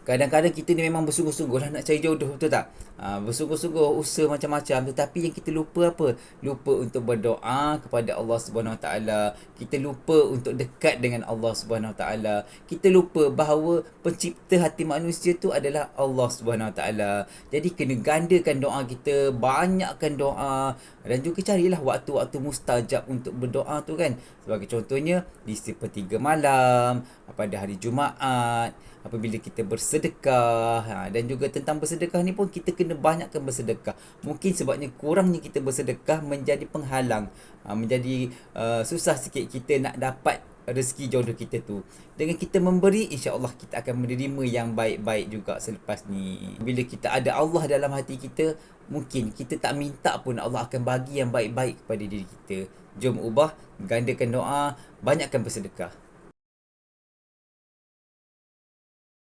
Kadang-kadang kita ni memang bersungguh-sungguh lah nak cari jodoh, betul tak? Bersungguh-sungguh usaha macam-macam, tetapi yang kita lupa apa? Lupa untuk berdoa kepada Allah Subhanahu Wa Taala. Kita lupa untuk dekat dengan Allah Subhanahu Wa Taala. Kita lupa bahawa pencipta hati manusia tu adalah Allah Subhanahu Wa Taala. Jadi kena gandakan doa kita, banyakkan doa, dan juga carilah waktu-waktu mustajab untuk berdoa tu kan. Sebagai contohnya di sepertiga malam, pada hari Jumaat, apabila kita bersedekah, dan juga tentang bersedekah ni pun kita kena banyakkan bersedekah. Mungkin sebabnya kurangnya kita bersedekah menjadi penghalang, menjadi susah sikit kita nak dapat rezeki jodoh kita tu. Dengan kita memberi, insya-Allah kita akan menerima yang baik-baik juga selepas ni. Bila kita ada Allah dalam hati kita, mungkin kita tak minta pun Allah akan bagi yang baik-baik kepada diri kita. Jom ubah, gandakan doa, banyakkan bersedekah.